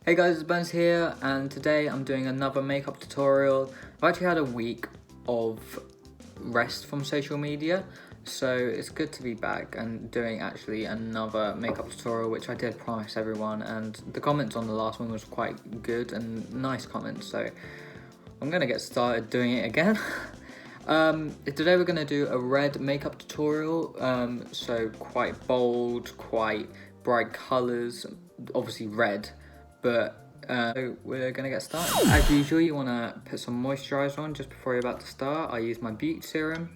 Hey guys, it's Benz here, and today I'm doing another makeup tutorial. I've actually had a week of rest from social media, so it's good to be back and doing actually another makeup tutorial, which I did promise everyone, and the comments on the last one was quite good and nice comments, so I'm gonna get started doing it again. Today we're gonna do a red makeup tutorial, so quite bold, quite bright colours, obviously red. But so we're gonna get started. As usual, you wanna put some moisturiser on just before you're about to start. I use my Beauty Serum.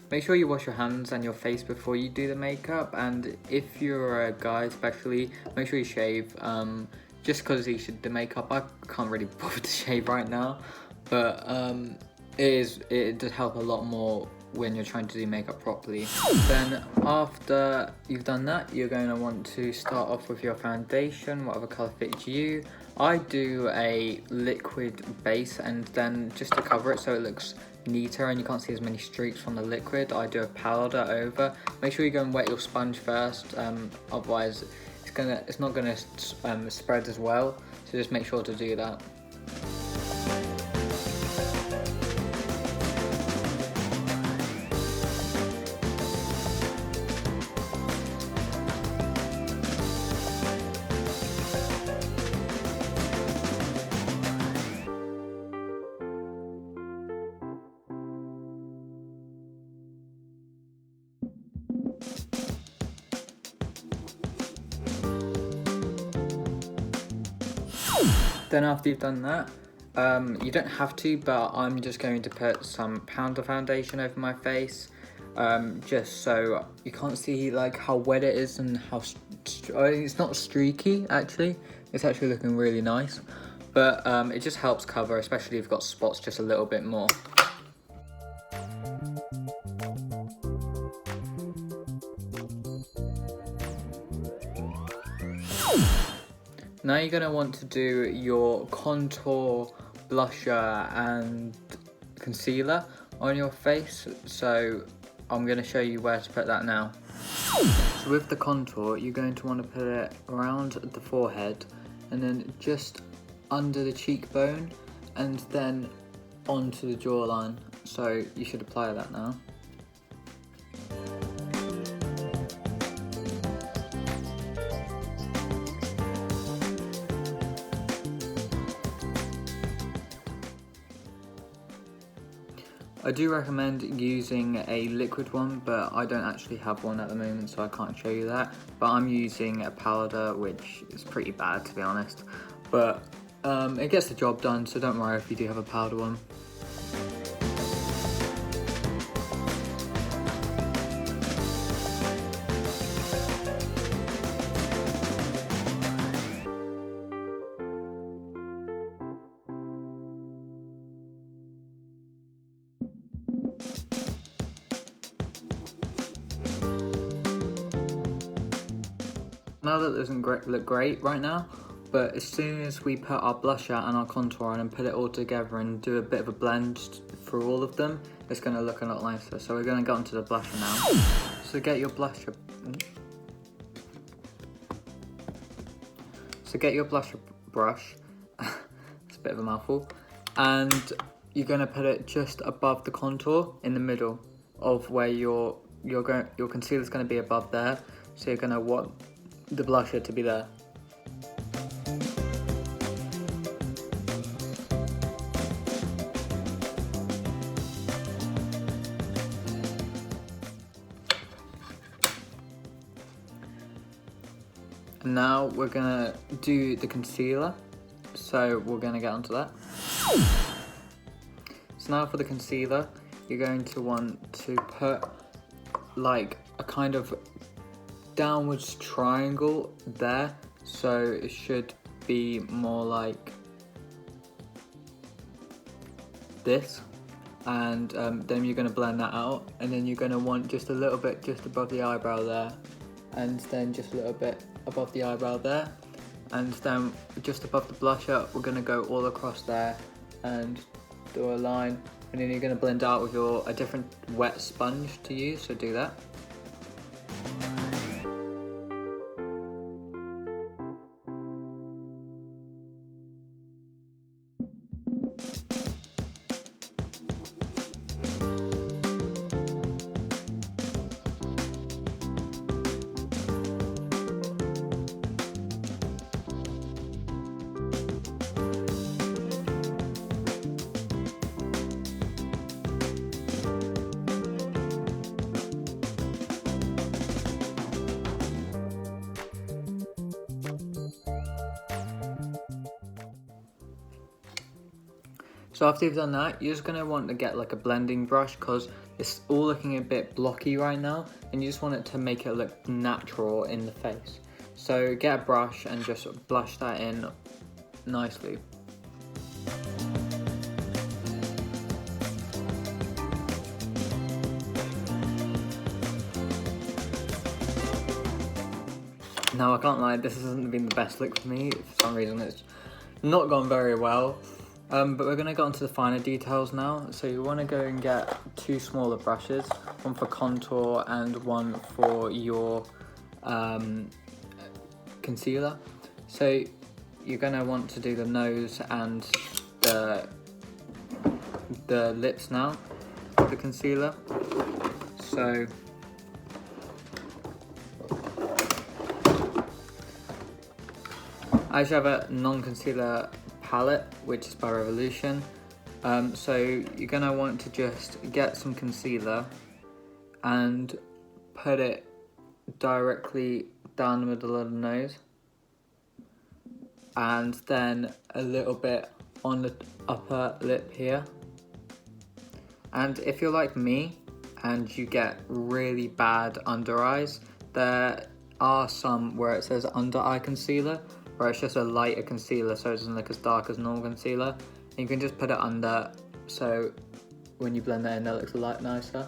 Make sure you wash your hands and your face before you do the makeup, and if you're a guy especially, make sure you shave. Just because you should do makeup, I can't really bother to shave right now, but it does help a lot more when you're trying to do makeup properly. Then after you've done that, you're going to want to start off with your foundation, whatever colour fits you. I do a liquid base, and then just to cover it so it looks neater and you can't see as many streaks from the liquid, I do a powder over. Make sure you go and wet your sponge first, otherwise it's not gonna spread as well, so just make sure to do that. Then after you've done that, you don't have to, but I'm just going to put some powder foundation over my face, just so you can't see like how wet it is and how it's not streaky actually. It's actually looking really nice, but it just helps cover, especially if you've got spots, just a little bit more. Now you're going to want to do your contour, blusher and concealer on your face, so I'm going to show you where to put that now. So with the contour, you're going to want to put it around the forehead and then just under the cheekbone and then onto the jawline, so you should apply that now. I do recommend using a liquid one, but I don't actually have one at the moment, so I can't show you that. But I'm using a powder, which is pretty bad to be honest. But it gets the job done, so don't worry if you do have a powder one. Now that doesn't look great right now, but as soon as we put our blusher and our contour on and put it all together and do a bit of a blend through all of them, it's going to look a lot nicer. So we're going to get onto the blusher now. So get your blusher. So get your blusher brush. It's a bit of a mouthful, and you're going to put it just above the contour in the middle of where your concealer is going to be above there. So you're going to want the blusher to be there. And now we're gonna do the concealer, so we're gonna get onto that. So now for the concealer, you're going to want to put like a kind of downwards triangle there, so it should be more like this, and then you're going to blend that out, and then you're going to want just a little bit just above the eyebrow there, and then just a little bit above the eyebrow there, and then just above the blusher we're going to go all across there and do a line, and then you're going to blend out with a different wet sponge to use, so do that. So after you've done that, you're just going to want to get like a blending brush, because it's all looking a bit blocky right now and you just want it to make it look natural in the face. So get a brush and just blush that in nicely. Now I can't lie, this hasn't been the best look for me. For some reason it's not gone very well. But we're going to go on to the finer details now. So you want to go and get 2 smaller brushes, one for contour and one for your concealer. So you're going to want to do the nose and the lips now with the concealer. So I actually have a non-concealer palette, which is by Revolution. So you're going to want to just get some concealer and put it directly down the middle of the nose, and then a little bit on the upper lip here. And if you're like me and you get really bad under eyes, there are some where it says under eye concealer, where it's just a lighter concealer so it doesn't look as dark as normal concealer. And you can just put it under, so when you blend that in, it looks a lot nicer.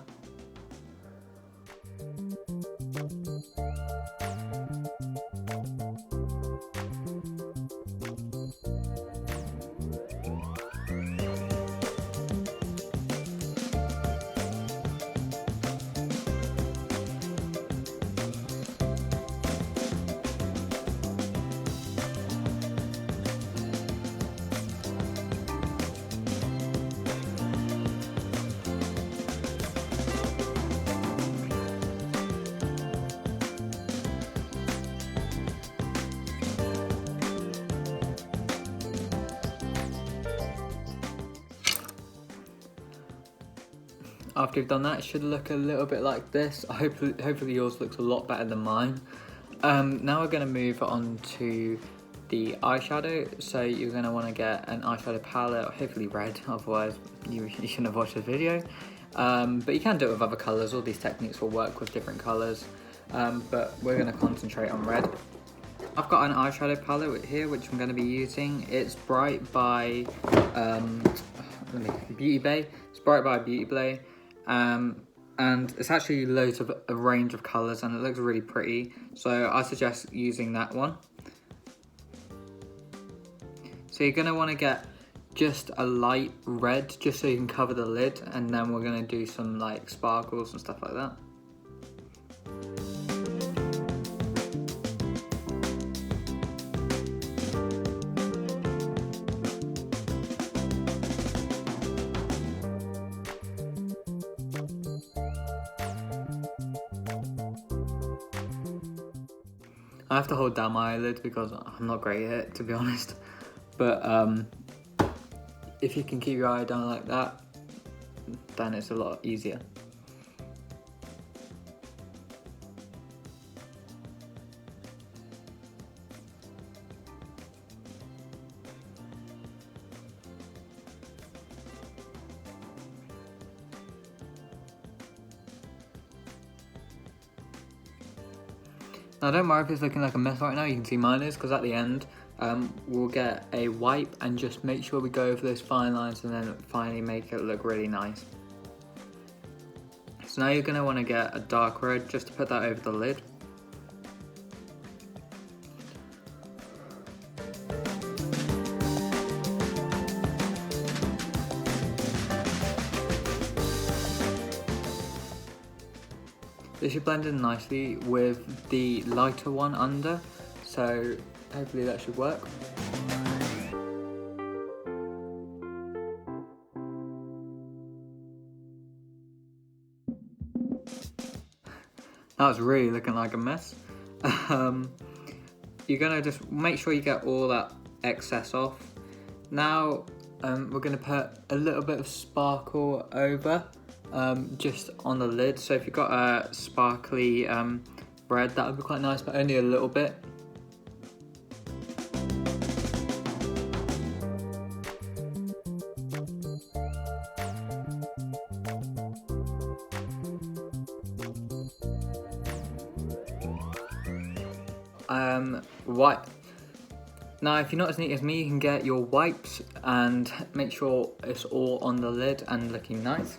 After you've done that, it should look a little bit like this. Hopefully yours looks a lot better than mine. Now we're going to move on to the eyeshadow. So you're going to want to get an eyeshadow palette, hopefully red, otherwise you shouldn't have watched this video. But you can do it with other colours. All these techniques will work with different colours, but we're going to concentrate on red. I've got an eyeshadow palette here which I'm going to be using. It's Bright by Beauty Bay. It's Bright by Beauty Bay. And it's actually loads of a range of colours and it looks really pretty, so I suggest using that one. So you're going to want to get just a light red just so you can cover the lid, and then we're going to do some like sparkles and stuff like that. I have to hold down my eyelid because I'm not great at it, to be honest. But if you can keep your eye down like that, then it's a lot easier. Now don't worry if it's looking like a mess right now, you can see mine is, because at the end we'll get a wipe and just make sure we go over those fine lines and then finally make it look really nice. So now you're going to want to get a dark red just to put that over the lid. This should blend in nicely with the lighter one under, so hopefully that should work. That was really looking like a mess. You're gonna just make sure you get all that excess off. Now we're gonna put a little bit of sparkle over just on the lid. So if you've got a sparkly bread, that would be quite nice, but only a little bit. Wipe. Now if you're not as neat as me, you can get your wipes and make sure it's all on the lid and looking nice.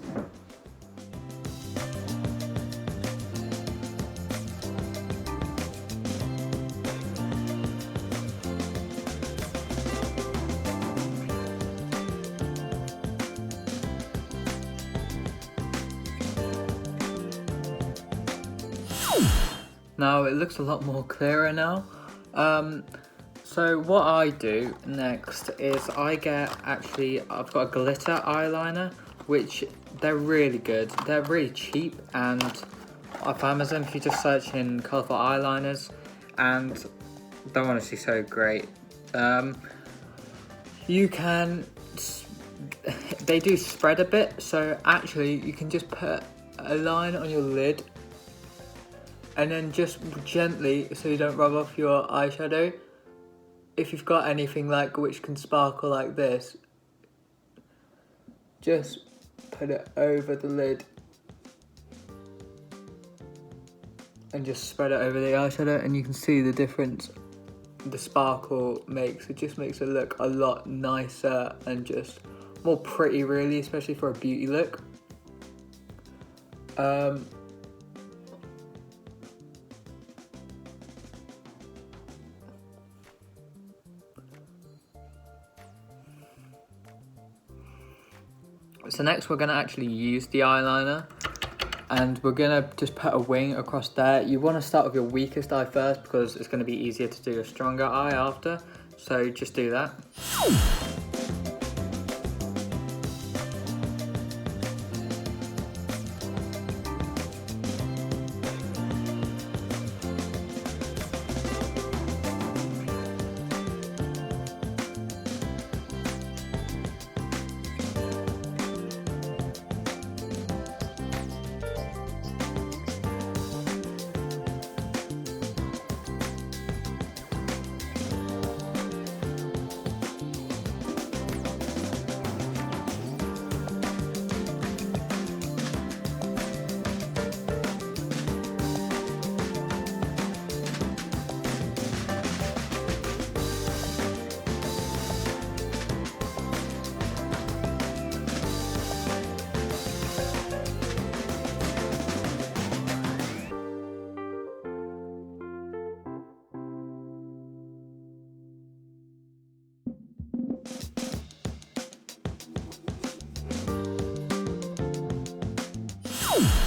Now it looks a lot more clearer now. So what I do next is I've got a glitter eyeliner, which they're really good. They're really cheap and off Amazon if you just search in colourful eyeliners, and they're honestly so great. They do spread a bit, so actually you can just put a line on your lid and then just gently, so you don't rub off your eyeshadow. If you've got anything like which can sparkle like this, just put it over the lid and just spread it over the eyeshadow, and you can see the difference the sparkle makes. It just makes it look a lot nicer and just more pretty really, especially for a beauty look. So next we're going to actually use the eyeliner, and we're going to just put a wing across there. You want to start with your weakest eye first because it's going to be easier to do a stronger eye after, so just do that.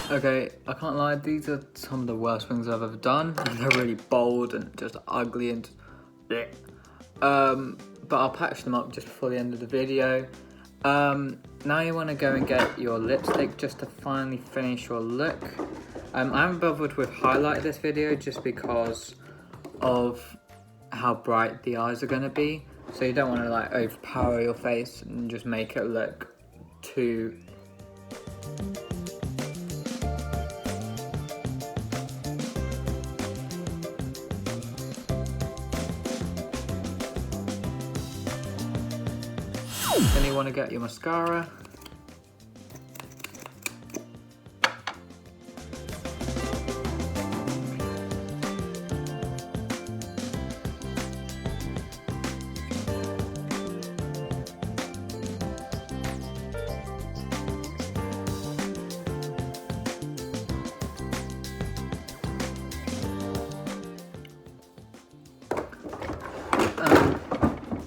Okay, I can't lie, these are some of the worst wings I've ever done. They're really bold and just ugly and bleh. But I'll patch them up just before the end of the video. Now you want to go and get your lipstick just to finally finish your look. I haven't bothered with highlight this video just because of how bright the eyes are going to be. So you don't want to like overpower your face and just make it look too... Then you want to get your mascara.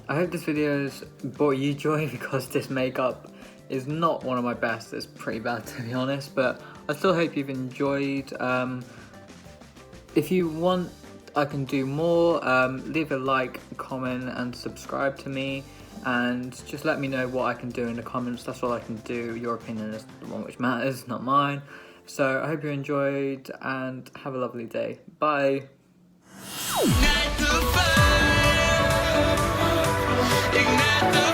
I hope this video has brought you joy because this makeup is not one of my best. It's pretty bad, to be honest, but I still hope you've enjoyed. If you want, I can do more. Leave a like, comment, and subscribe to me, and just let me know what I can do in the comments. That's all I can do. Your opinion is the one which matters, not mine. So I hope you enjoyed, and have a lovely day. Bye. Ignite the fire. Ignite the